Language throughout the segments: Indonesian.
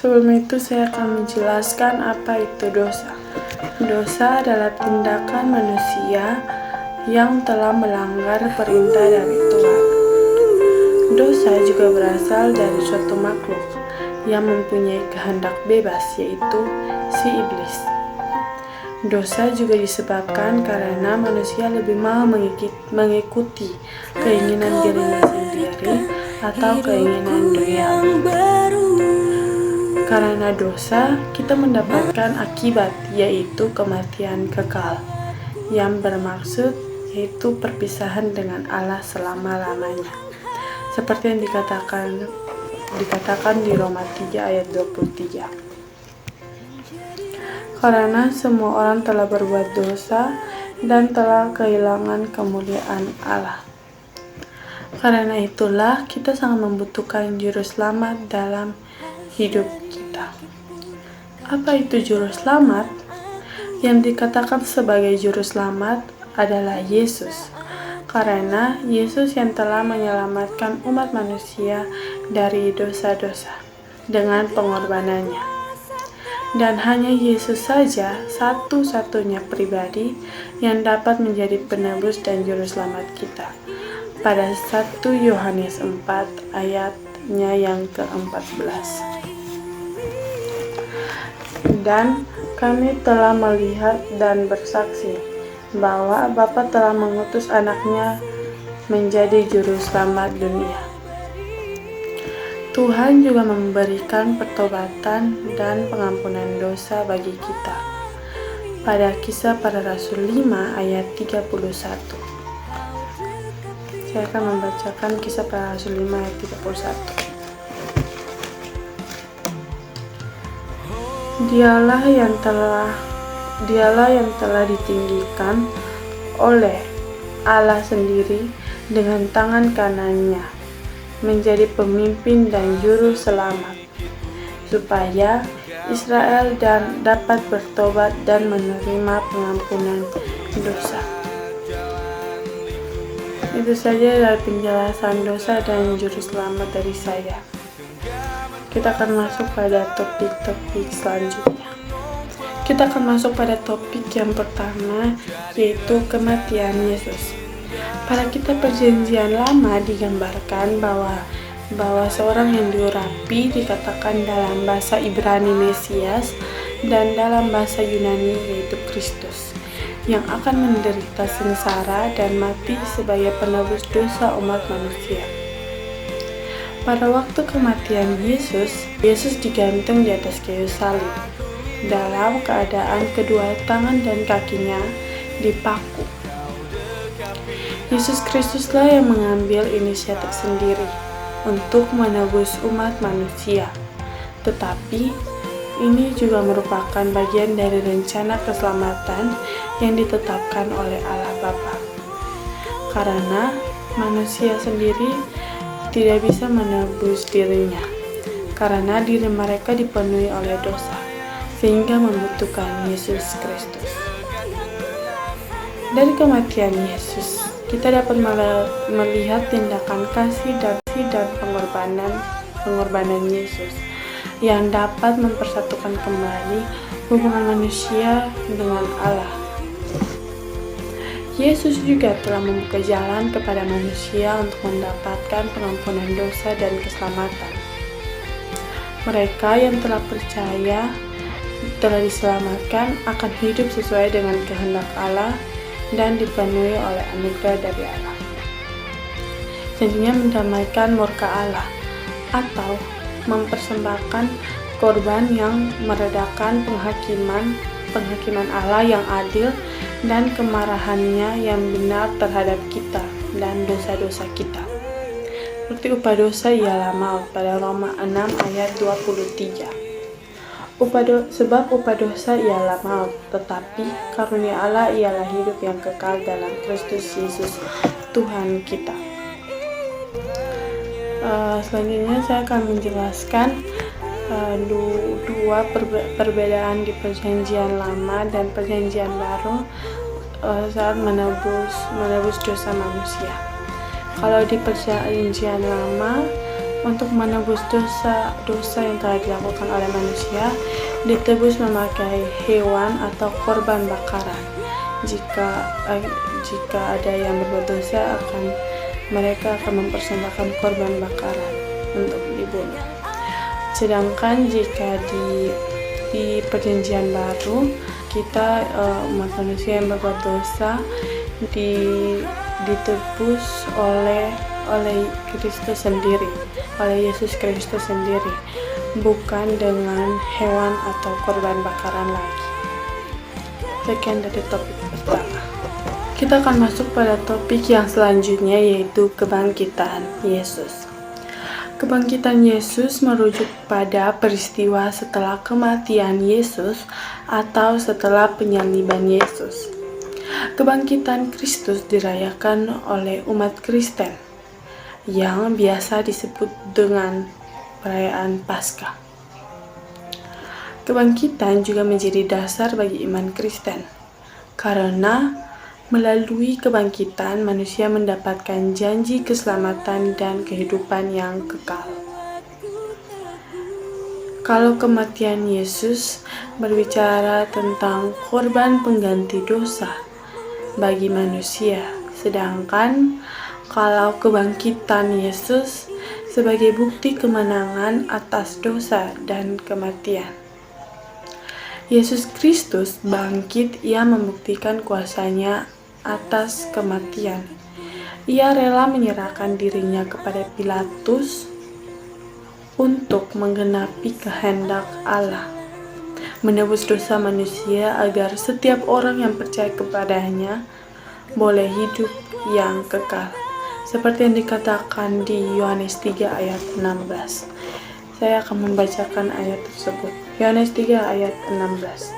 Sebelum itu saya akan menjelaskan apa itu dosa. Dosa adalah tindakan manusia yang telah melanggar perintah dari Tuhan. Dosa juga berasal dari suatu makhluk yang mempunyai kehendak bebas, yaitu si iblis. Dosa juga disebabkan karena manusia lebih mau mengikuti keinginan dirinya sendiri atau keinginan duniawi. Karena dosa, kita mendapatkan akibat, yaitu kematian kekal, yang bermaksud yaitu perpisahan dengan Allah selama-lamanya. Seperti yang dikatakan di Roma 3 ayat 23. Karena semua orang telah berbuat dosa dan telah kehilangan kemuliaan Allah. Karena itulah kita sangat membutuhkan juru selamat dalam hidup kita. Apa itu juru selamat? Yang dikatakan sebagai juru selamat adalah Yesus. Karena Yesus yang telah menyelamatkan umat manusia dari dosa-dosa dengan pengorbanannya. Dan hanya Yesus saja satu-satunya pribadi yang dapat menjadi penebus dan juru selamat kita. Pada 1 Yohanes 4 ayatnya yang ke-14. Dan kami telah melihat dan bersaksi bahwa Bapa telah mengutus anaknya menjadi juru selamat dunia. Tuhan juga memberikan pertobatan dan pengampunan dosa bagi kita. Pada Kisah Para Rasul 5 ayat 31. Saya akan membacakan Kisah Para Rasul 5 ayat 31. Dialah yang telah ditinggikan oleh Allah sendiri dengan tangan kanannya, menjadi pemimpin dan juru selamat, supaya Israel dapat bertobat dan menerima pengampunan dosa. Itu saja dari penjelasan dosa dan juru selamat dari saya. Kita akan masuk pada topik-topik selanjutnya. Kita akan masuk pada topik yang pertama, yaitu kematian Yesus. Pada kitab Perjanjian Lama digambarkan bahwa seorang yang diurapi dikatakan dalam bahasa Ibrani Mesias dan dalam bahasa Yunani yaitu Kristus, yang akan menderita sengsara dan mati sebagai penebus dosa umat manusia. Pada waktu kematian Yesus digantung di atas kayu salib, dalam keadaan kedua tangan dan kakinya dipaku. Yesus Kristuslah yang mengambil inisiatif sendiri untuk menebus umat manusia. Tetapi ini juga merupakan bagian dari rencana keselamatan yang ditetapkan oleh Allah Bapa. Karena manusia sendiri tidak bisa menebus dirinya, karena diri mereka dipenuhi oleh dosa, sehingga membutuhkan Yesus Kristus. Dari kematian Yesus, kita dapat melihat tindakan kasih dan pengorbanan Yesus yang dapat mempersatukan kembali hubungan manusia dengan Allah. Yesus juga telah membuka jalan kepada manusia untuk mendapatkan pengampunan dosa dan keselamatan. Mereka yang telah percaya telah diselamatkan akan hidup sesuai dengan kehendak Allah dan dipenuhi oleh anugerah dari Allah. Janjinya mendamaikan murka Allah atau mempersembahkan korban yang meredakan penghakiman Allah yang adil dan kemarahannya yang benar terhadap kita dan dosa-dosa kita. Seperti upah dosa ialah maut pada Roma 6 ayat 23. Sebab upah dosa ialah maut, tetapi karunia Allah ialah hidup yang kekal dalam Kristus Yesus Tuhan kita. Selanjutnya saya akan menjelaskan dua perbedaan di Perjanjian Lama dan Perjanjian Baru saat menebus dosa manusia. Kalau di Perjanjian Lama, untuk menebus dosa yang telah dilakukan oleh manusia, ditebus memakai hewan atau korban bakaran. Jika ada yang berbuat dosa, mereka akan mempersembahkan korban bakaran untuk dibunuh. Sedangkan jika di perjanjian baru, kita umat manusia yang berbuat dosa ditebus oleh Kristus sendiri, oleh Yesus Kristus sendiri, bukan dengan hewan atau korban bakaran lagi. Sekian dari topik pertama. Kita akan masuk pada topik yang selanjutnya, yaitu kebangkitan Yesus. Kebangkitan Yesus merujuk pada peristiwa setelah kematian Yesus atau setelah penyaliban Yesus. Kebangkitan Kristus dirayakan oleh umat Kristen yang biasa disebut dengan perayaan Paskah. Kebangkitan juga menjadi dasar bagi iman Kristen, karena melalui kebangkitan manusia mendapatkan janji keselamatan dan kehidupan yang kekal. Kalau kematian Yesus berbicara tentang korban pengganti dosa bagi manusia, sedangkan kalau kebangkitan Yesus sebagai bukti kemenangan atas dosa dan kematian. Yesus Kristus bangkit, ia membuktikan kuasanya atas kematian. Ia rela menyerahkan dirinya kepada Pilatus untuk menggenapi kehendak Allah, menebus dosa manusia agar setiap orang yang percaya kepadanya boleh hidup yang kekal. Seperti yang dikatakan di Yohanes 3 ayat 16. Saya akan membacakan ayat tersebut. Yohanes 3 ayat 16.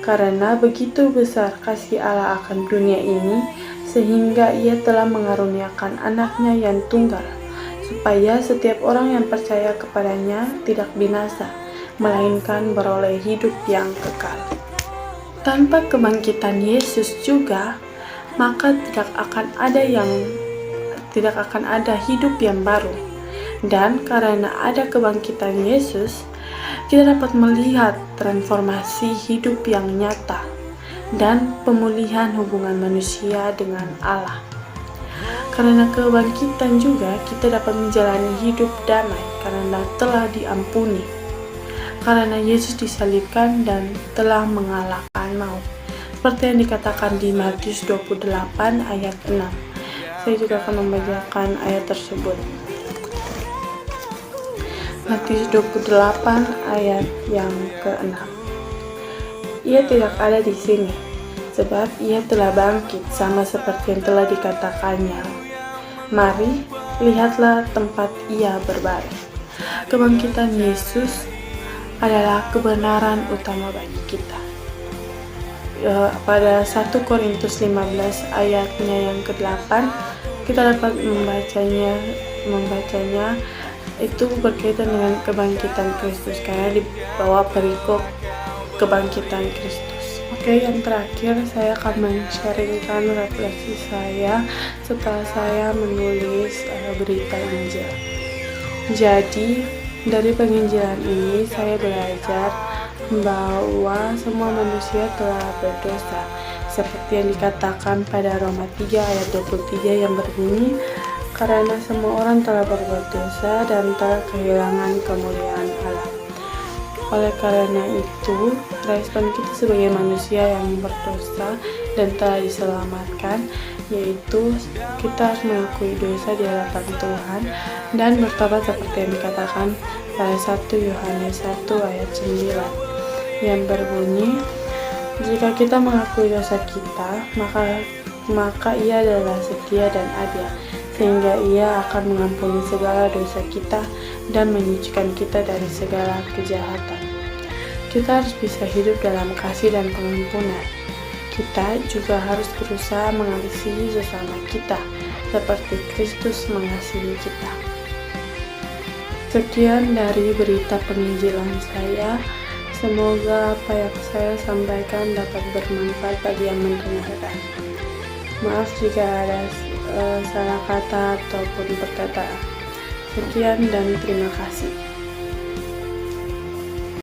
Karena begitu besar kasih Allah akan dunia ini, sehingga ia telah mengaruniakan anaknya yang tunggal, supaya setiap orang yang percaya kepadanya tidak binasa, melainkan beroleh hidup yang kekal. Tanpa kebangkitan Yesus juga, maka tidak akan ada hidup yang baru. Dan karena ada kebangkitan Yesus, kita dapat melihat transformasi hidup yang nyata dan pemulihan hubungan manusia dengan Allah. Karena kebangkitan juga kita dapat menjalani hidup damai karena telah diampuni. Karena Yesus disalibkan dan telah mengalahkan maut. Seperti yang dikatakan di Matius 28 ayat 6. Saya juga akan membacakan ayat tersebut. Matius 28 ayat yang ke-6. Ia tidak ada di sini, sebab ia telah bangkit sama seperti yang telah dikatakannya. Mari, lihatlah tempat ia berbaring. Kebangkitan Yesus adalah kebenaran utama bagi kita. Pada 1 Korintus 15 ayatnya yang ke-8, kita dapat membacanya itu berkaitan dengan kebangkitan Kristus, karena di bawah perikop kebangkitan Kristus. Oke, yang terakhir saya akan men-sharingkan refleksi saya setelah saya menulis berita Injil. Jadi, dari penginjilan ini saya belajar bahwa semua manusia telah berdosa, seperti yang dikatakan pada Roma 3 ayat 23 yang berbunyi, karena semua orang telah berbuat dosa dan telah kehilangan kemuliaan Allah. Oleh karena itu, respon kita sebagai manusia yang berdosa dan telah diselamatkan, yaitu kita harus mengakui dosa di hadapan Tuhan dan bertobat seperti yang dikatakan pada 1 Yohanes 1 ayat 9 yang berbunyi, jika kita mengakui dosa kita, maka ia adalah setia dan adil, sehingga ia akan mengampuni segala dosa kita dan menyucikan kita dari segala kejahatan. Kita harus bisa hidup dalam kasih dan pengampunan. Kita juga harus berusaha mengasihi sesama kita, seperti Kristus mengasihi kita. Sekian dari berita penginjilan saya. Semoga apa yang saya sampaikan dapat bermanfaat bagi yang mendengarkan. Maaf jika ada salah kata ataupun perkataan. Sekian dan terima kasih.